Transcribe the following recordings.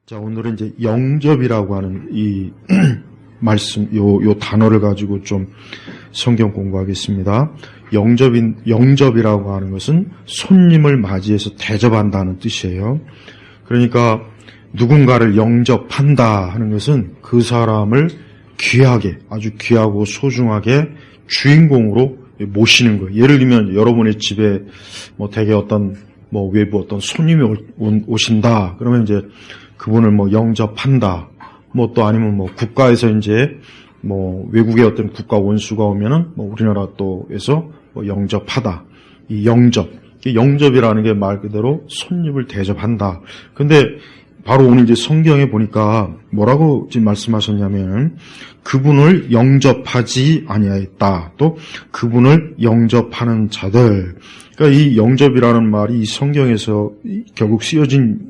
자, 오늘은 이제 영접이라고 하는 이 말씀, 요 단어를 가지고 좀 성경 공부하겠습니다. 영접이라고 하는 것은 손님을 맞이해서 대접한다는 뜻이에요. 그러니까 누군가를 영접한다 하는 것은 그 사람을 귀하게, 아주 귀하고 소중하게 주인공으로 모시는 거예요. 예를 들면 여러분의 집에 대개 외부 어떤 손님이 오신다. 그러면 이제 그분을 영접한다. 또 아니면 국가에서 이제 외국의 어떤 국가 원수가 오면은 우리나라 또에서 영접하다. 이 영접이라는 게 말 그대로 손님을 대접한다. 근데 바로 오늘 이제 성경에 보니까 뭐라고 지금 말씀하셨냐면 그분을 영접하지 아니하였다. 또 그분을 영접하는 자들. 그러니까 이 영접이라는 말이 이 성경에서 결국 쓰여진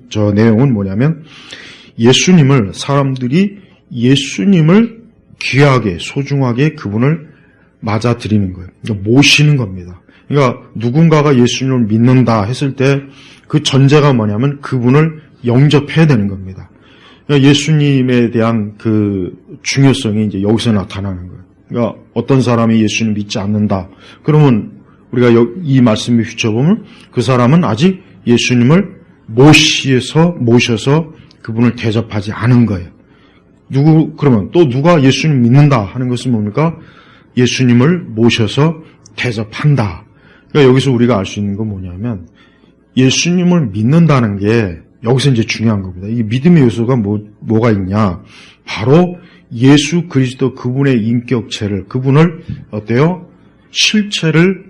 저 내용은 뭐냐면 사람들이 예수님을 귀하게 소중하게 그분을 맞아들이는 거예요. 그러니까 모시는 겁니다. 그러니까 누군가가 예수님을 믿는다 했을 때 그 전제가 뭐냐면 그분을 영접해야 되는 겁니다. 그러니까 예수님에 대한 그 중요성이 이제 여기서 나타나는 거예요. 그러니까 어떤 사람이 예수님 믿지 않는다. 그러면 우리가 이 말씀을 휘쳐보면 그 사람은 아직 예수님을 모셔서 그분을 대접하지 않은 거예요. 그러면 또 누가 예수님 믿는다 하는 것은 뭡니까? 예수님을 모셔서 대접한다. 그러니까 여기서 우리가 알 수 있는 건 뭐냐면 예수님을 믿는다는 게 여기서 이제 중요한 겁니다. 이 믿음의 요소가 뭐가 있냐? 바로 예수 그리스도 그분의 인격체를, 그분을 실체를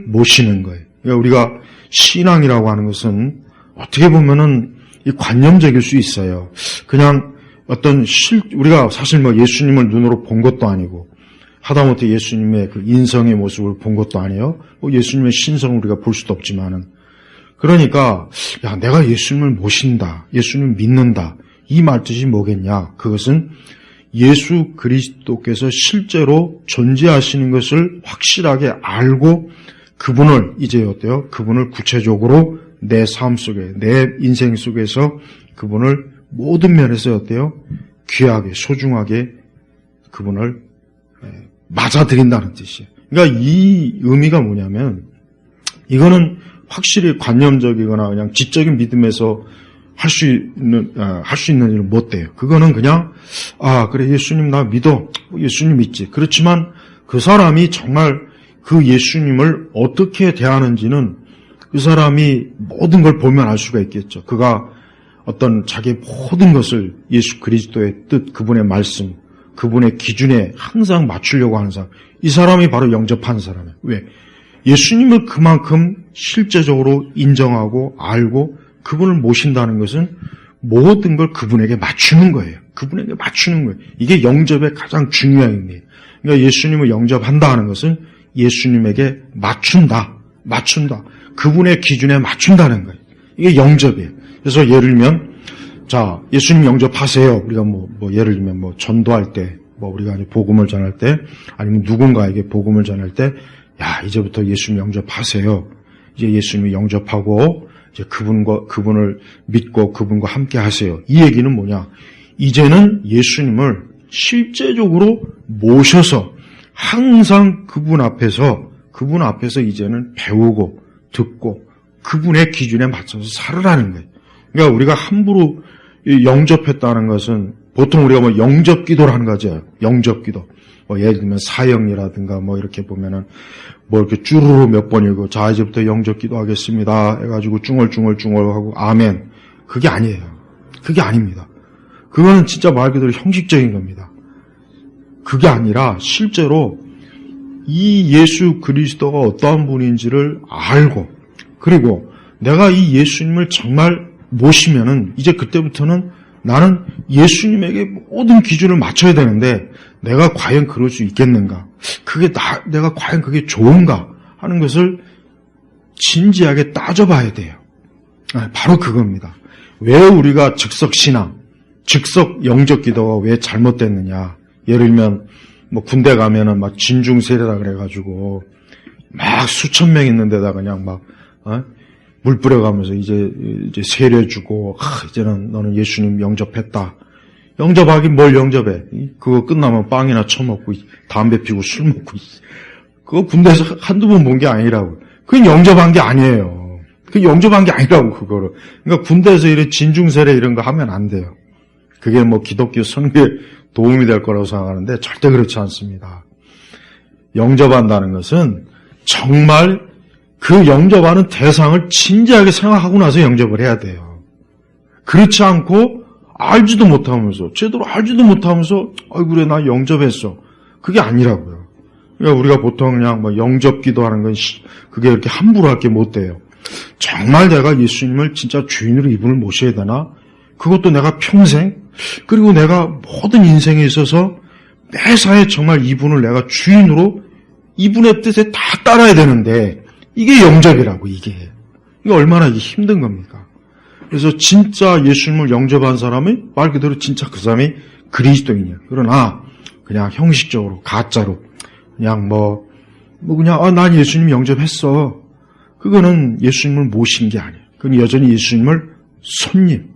모시는 거예요. 그러니까 우리가 신앙이라고 하는 것은 어떻게 보면은 이 관념적일 수 있어요. 그냥 우리가 사실 예수님을 눈으로 본 것도 아니고, 하다못해 예수님의 그 인성의 모습을 본 것도 아니에요. 예수님의 신성을 우리가 볼 수도 없지만은. 그러니까, 내가 예수님을 모신다. 예수님을 믿는다. 이 말뜻이 뭐겠냐? 그것은 예수 그리스도께서 실제로 존재하시는 것을 확실하게 알고 그분을 그분을 구체적으로 내 삶 속에, 내 인생 속에서 그분을 모든 면에서 귀하게, 소중하게 그분을 맞아들인다는 뜻이에요. 그러니까 이 의미가 뭐냐면 이거는 확실히 관념적이거나 그냥 지적인 믿음에서 할 수 있는 일은 못 돼요. 그거는 그냥, 그래, 예수님 나 믿어. 예수님 믿지. 그렇지만 그 사람이 정말 그 예수님을 어떻게 대하는지는 그 사람이 모든 걸 보면 알 수가 있겠죠. 그가 어떤 자기의 모든 것을 예수 그리스도의 뜻, 그분의 말씀, 그분의 기준에 항상 맞추려고 하는 사람. 이 사람이 바로 영접하는 사람이에요. 왜? 예수님을 그만큼 실제적으로 인정하고 알고 그분을 모신다는 것은 모든 걸 그분에게 맞추는 거예요. 그분에게 맞추는 거예요. 이게 영접의 가장 중요한 의미예요. 그러니까 예수님을 영접한다 하는 것은 예수님에게 맞춘다. 그분의 기준에 맞춘다는 거예요. 이게 영접이에요. 그래서 예를 들면, 예수님 영접하세요. 우리가 예를 들면 전도할 때, 우리가 복음을 전할 때, 아니면 누군가에게 복음을 전할 때, 이제부터 예수님 영접하세요. 이제 예수님이 영접하고, 이제 그분을 믿고 그분과 함께 하세요. 이 얘기는 뭐냐? 이제는 예수님을 실제적으로 모셔서 항상 그분 앞에서 이제는 배우고 듣고 그분의 기준에 맞춰서 살으라는 거예요. 그러니까 우리가 함부로 영접했다는 것은 보통 우리가 영접기도를 하는 거죠. 영접기도. 예를 들면 사형이라든가 이렇게 보면은 이렇게 쭈루루 몇 번이고 이제부터 영접기도 하겠습니다 해가지고 중얼중얼 하고 아멘. 그게 아니에요. 그게 아닙니다. 그거는 진짜 말 그대로 형식적인 겁니다. 그게 아니라 실제로 이 예수 그리스도가 어떠한 분인지를 알고 그리고 내가 이 예수님을 정말 모시면은 이제 그때부터는 나는 예수님에게 모든 기준을 맞춰야 되는데 내가 과연 그럴 수 있겠는가? 내가 과연 그게 좋은가? 하는 것을 진지하게 따져봐야 돼요. 바로 그겁니다. 왜 우리가 즉석신앙, 즉석 영접 기도가 왜 잘못됐느냐? 예를 들면 군대 가면은 진중세례라 그래가지고 수천 명 있는 데다 그냥 물 뿌려가면서 이제 세례주고, 이제는 너는 예수님 영접했다. 영접하긴 뭘 영접해? 그거 끝나면 빵이나 처먹고, 담배 피고 술 먹고, 그거 군대에서 한두 번 본 게 아니라고. 그건 영접한 게 아니에요. 그건 영접한 게 아니라고, 그거를. 그러니까 군대에서 이런 진중세례 이런 거 하면 안 돼요. 그게 뭐 기독교 선교에 도움이 될 거라고 생각하는데 절대 그렇지 않습니다. 영접한다는 것은 정말 그 영접하는 대상을 진지하게 생각하고 나서 영접을 해야 돼요. 그렇지 않고 알지도 못하면서, 제대로 알지도 못하면서, 그래, 나 영접했어. 그게 아니라고요. 그러니까 우리가 보통 그냥 뭐 영접 기도하는 건 그게 이렇게 함부로 할 게 못 돼요. 정말 내가 예수님을 진짜 주인으로 이분을 모셔야 되나? 그것도 내가 평생, 그리고 내가 모든 인생에 있어서 매사에 정말 이분을 내가 주인으로 이분의 뜻에 다 따라야 되는데, 이게 영접이라고, 이게. 이게 얼마나 이게 힘든 겁니까? 그래서 진짜 예수님을 영접한 사람이 말 그대로 진짜 그 사람이 그리스도인이야. 그러나 그냥 형식적으로, 가짜로, 그냥 그냥, 난 예수님 영접했어. 그거는 예수님을 모신 게 아니에요. 그건 여전히 예수님을 손님,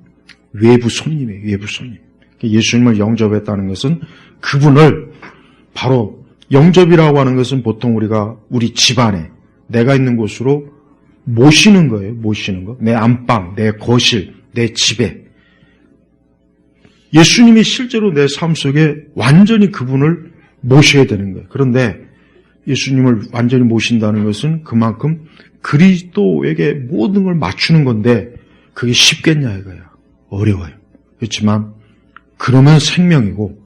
외부 손님이에요, 외부 손님. 예수님을 영접했다는 것은 그분을 바로 영접이라고 하는 것은 보통 우리가 우리 집안에 내가 있는 곳으로 모시는 거예요. 모시는 거. 내 안방, 내 거실, 내 집에. 예수님이 실제로 내 삶 속에 완전히 그분을 모셔야 되는 거예요. 그런데 예수님을 완전히 모신다는 것은 그만큼 그리스도에게 모든 걸 맞추는 건데 그게 쉽겠냐 이거야. 어려워요. 그렇지만 그러면 생명이고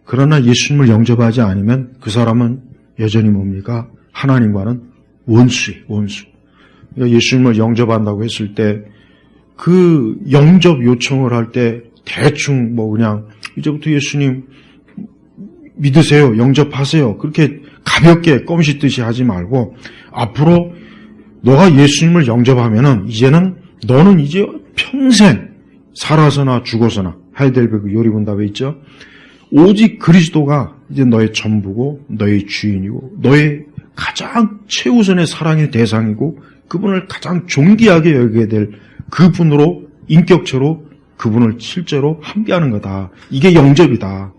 그러나 예수님을 영접하지 않으면 그 사람은 여전히 뭡니까? 하나님과는 원수예요. 원수. 그러니까 예수님을 영접한다고 했을 때 그 영접 요청을 할 때 대충 그냥 이제부터 예수님 믿으세요. 영접하세요. 그렇게 가볍게 껌씹듯이 하지 말고 앞으로 너가 예수님을 영접하면은 이제는 너는 이제 평생 살아서나 죽어서나 하이델베르그 요리문답에 있죠. 오직 그리스도가 이제 너의 전부고 너의 주인이고 너의 가장 최우선의 사랑의 대상이고 그분을 가장 존귀하게 여기게 될 그분으로 인격체로 그분을 실제로 함께하는 거다. 이게 영접이다.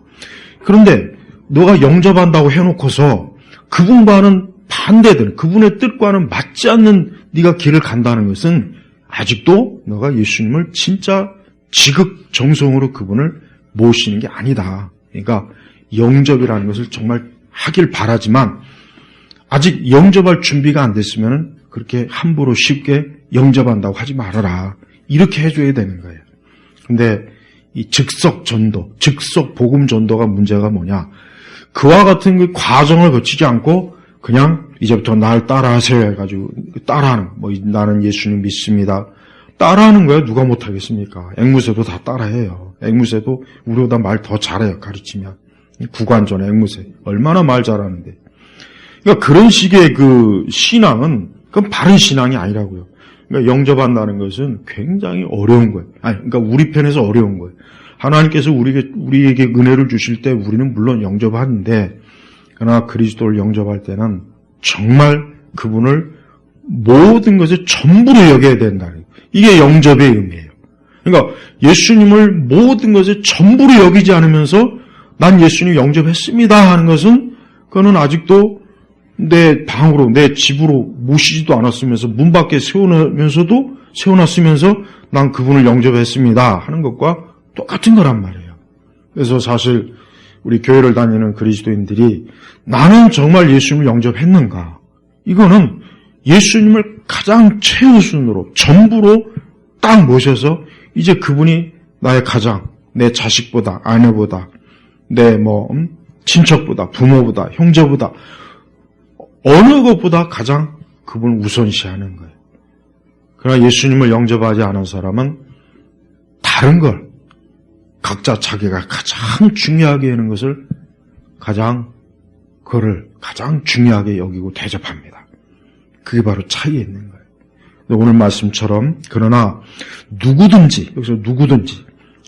그런데 너가 영접한다고 해놓고서 그분과는 반대되는 그분의 뜻과는 맞지 않는 네가 길을 간다는 것은 아직도 너가 예수님을 진짜 지극정성으로 그분을 모시는 게 아니다. 그러니까 영접이라는 것을 정말 하길 바라지만 아직 영접할 준비가 안 됐으면 그렇게 함부로 쉽게 영접한다고 하지 말아라. 이렇게 해줘야 되는 거예요. 근데 이 즉석 전도, 즉석 복음 전도가 문제가 뭐냐? 그와 같은 그 과정을 거치지 않고 그냥 이제부터 날 따라하세요 해가지고 따라하는 나는 예수님 믿습니다. 따라하는 거야 누가 못하겠습니까? 앵무새도 다 따라해요. 앵무새도 우리보다 말 더 잘해요. 가르치면. 구관전 앵무새 얼마나 말 잘하는데. 그러니까 그런 식의 그 신앙은 그건 바른 신앙이 아니라고요. 그러니까 영접한다는 것은 굉장히 어려운 거예요. 그러니까 우리 편에서 어려운 거예요. 하나님께서 우리에게 은혜를 주실 때 우리는 물론 영접하는데 그러나 그리스도를 영접할 때는 정말 그분을 모든 것을 전부로 여겨야 된다는 거예요. 이게 영접의 의미예요. 그러니까 예수님을 모든 것을 전부로 여기지 않으면서 난 예수님 영접했습니다 하는 것은 그거는 아직도 내 방으로 내 집으로 모시지도 않았으면서 문 밖에 세워놨으면서 난 그분을 영접했습니다 하는 것과 똑같은 거란 말이에요. 그래서 사실 우리 교회를 다니는 그리스도인들이 나는 정말 예수님을 영접했는가? 이거는 예수님을 가장 최우선으로 전부로 딱 모셔서 이제 그분이 나의 가장 내 자식보다 아내보다 내 친척보다 부모보다 형제보다 어느 것보다 가장 그분을 우선시하는 거예요. 그러나 예수님을 영접하지 않은 사람은 다른 걸 각자 자기가 가장 중요하게 하는 것을 그거를 가장 중요하게 여기고 대접합니다. 그게 바로 차이에 있는 거예요. 오늘 말씀처럼 그러나 누구든지 여기서 누구든지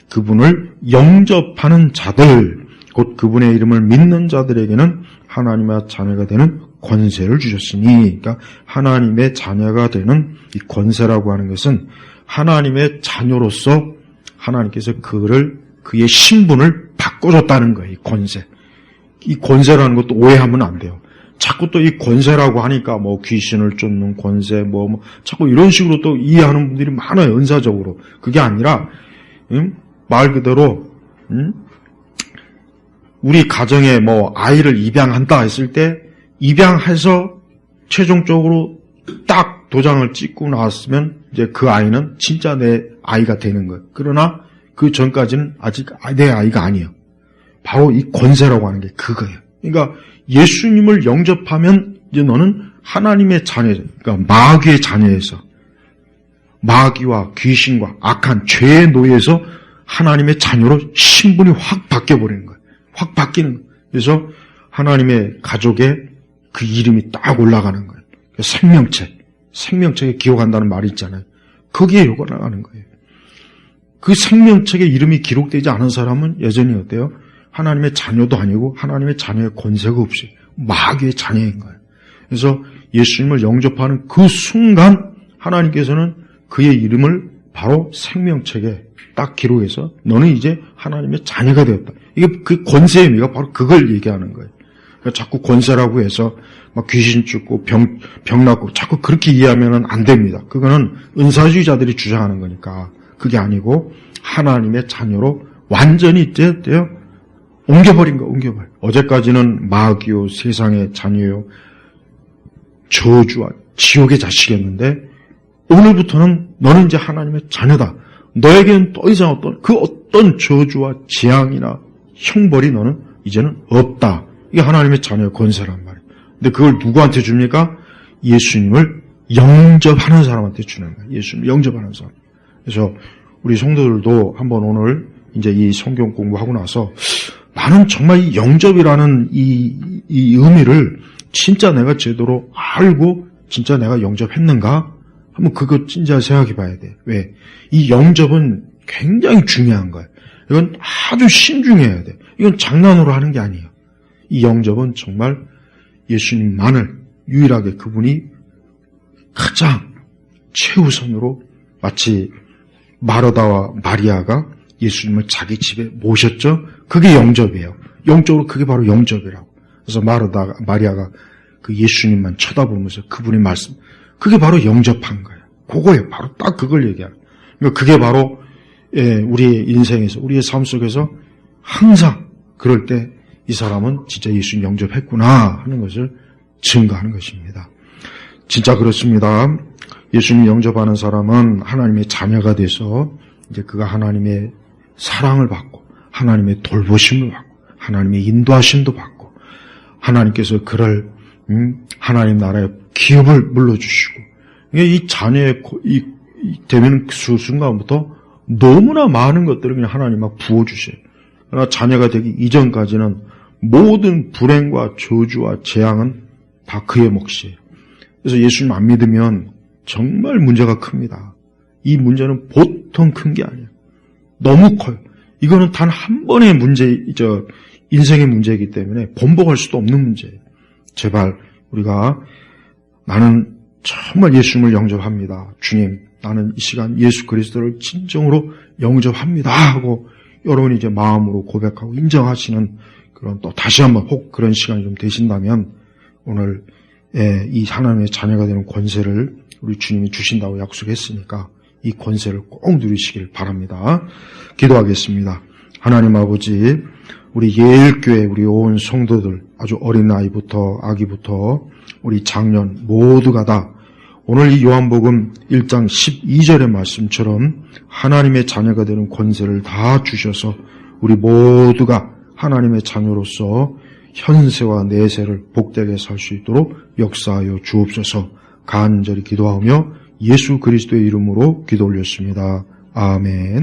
그분을 영접하는 자들 곧 그분의 이름을 믿는 자들에게는 하나님의 자녀가 되는 권세를 주셨으니, 그러니까 하나님의 자녀가 되는 이 권세라고 하는 것은 하나님의 자녀로서 하나님께서 그의 신분을 바꿔줬다는 거예요. 이 권세. 이 권세라는 것도 오해하면 안 돼요. 자꾸 또 이 권세라고 하니까 뭐 귀신을 쫓는 권세, 자꾸 이런 식으로 또 이해하는 분들이 많아요. 은사적으로. 그게 아니라, 말 그대로, 우리 가정에 아이를 입양한다 했을 때, 입양해서 최종적으로 딱 도장을 찍고 나왔으면 이제 그 아이는 진짜 내 아이가 되는 거예요. 그러나 그 전까지는 아직 내 아이가 아니에요. 바로 이 권세라고 하는 게 그거예요. 그러니까 예수님을 영접하면 이제 너는 하나님의 자녀죠. 그러니까 마귀의 자녀에서, 마귀와 귀신과 악한 죄의 노예에서 하나님의 자녀로 신분이 확 바뀌어버리는 거예요. 확 바뀌는 거예요. 그래서 하나님의 가족에 그 이름이 딱 올라가는 거예요. 생명책에 기록한다는 말이 있잖아요. 거기에 올라가는 거예요. 그 생명책에 이름이 기록되지 않은 사람은 여전히 어때요? 하나님의 자녀도 아니고 하나님의 자녀의 권세가 없이 마귀의 자녀인 거예요. 그래서 예수님을 영접하는 그 순간 하나님께서는 그의 이름을 바로 생명책에 딱 기록해서 너는 이제 하나님의 자녀가 되었다. 이게 그 권세의 의미가 바로 그걸 얘기하는 거예요. 그러니까 자꾸 권세라고 해서 막 귀신 쫓고 병 낫고 자꾸 그렇게 이해하면 안 됩니다. 그거는 은사주의자들이 주장하는 거니까 그게 아니고 하나님의 자녀로 완전히 이제 옮겨버린 거, 옮겨버려. 어제까지는 마귀요, 세상의 자녀요, 저주와 지옥의 자식이었는데 오늘부터는 너는 이제 하나님의 자녀다. 너에게는 더 이상 어떤 저주와 재앙이나 형벌이 너는 이제는 없다. 이게 하나님의 자녀의 권세란 말이에요. 근데 그걸 누구한테 줍니까? 예수님을 영접하는 사람한테 주는 거예요. 예수님을 영접하는 사람. 그래서 우리 성도들도 한번 오늘 이제 이 성경 공부하고 나서 나는 정말 이 영접이라는 이 의미를 진짜 내가 제대로 알고 진짜 내가 영접했는가? 한번 그거 진짜 생각해 봐야 돼. 왜? 이 영접은 굉장히 중요한 거예요. 이건 아주 신중해야 돼. 이건 장난으로 하는 게 아니에요. 이 영접은 정말 예수님만을 유일하게 그분이 가장 최우선으로 마치 마르다와 마리아가 예수님을 자기 집에 모셨죠? 그게 영접이에요. 영적으로 그게 바로 영접이라고. 그래서 마리아가 그 예수님만 쳐다보면서 그분의 말씀, 그게 바로 영접한 거예요. 그거예요. 바로 딱 그걸 얘기하는 거예요. 그러니까 그게 바로 우리의 인생에서, 우리의 삶 속에서 항상 그럴 때 이 사람은 진짜 예수님 영접했구나 하는 것을 증거하는 것입니다. 진짜 그렇습니다. 예수님 영접하는 사람은 하나님의 자녀가 돼서 이제 그가 하나님의 사랑을 받고 하나님의 돌보심을 받고 하나님의 인도하심도 받고 하나님께서 그를 하나님 나라의 기업을 물려주시고 이 자녀의 되면 그 순간부터 너무나 많은 것들을 그냥 하나님 막 부어주셔요. 그러나 자녀가 되기 이전까지는 모든 불행과 저주와 재앙은 다 그의 몫이에요. 그래서 예수님 안 믿으면 정말 문제가 큽니다. 이 문제는 보통 큰 게 아니에요. 너무 커요. 이거는 단 한 번의 인생의 문제이기 때문에 번복할 수도 없는 문제예요. 제발 우리가 나는 정말 예수님을 영접합니다. 주님, 나는 이 시간 예수 그리스도를 진정으로 영접합니다 하고 여러분이 이제 마음으로 고백하고 인정하시는 그런 또 다시 한번 혹 그런 시간이 좀 되신다면 오늘 이 하나님의 자녀가 되는 권세를 우리 주님이 주신다고 약속했으니까 이 권세를 꼭 누리시길 바랍니다. 기도하겠습니다. 하나님 아버지, 우리 예일교회 우리 온 성도들 아주 어린 아이부터 아기부터 우리 장년 모두가 다 오늘 이 요한복음 1장 12절의 말씀처럼 하나님의 자녀가 되는 권세를 다 주셔서 우리 모두가 하나님의 자녀로서 현세와 내세를 복되게 살 수 있도록 역사하여 주옵소서. 간절히 기도하며 예수 그리스도의 이름으로 기도 올렸습니다. 아멘.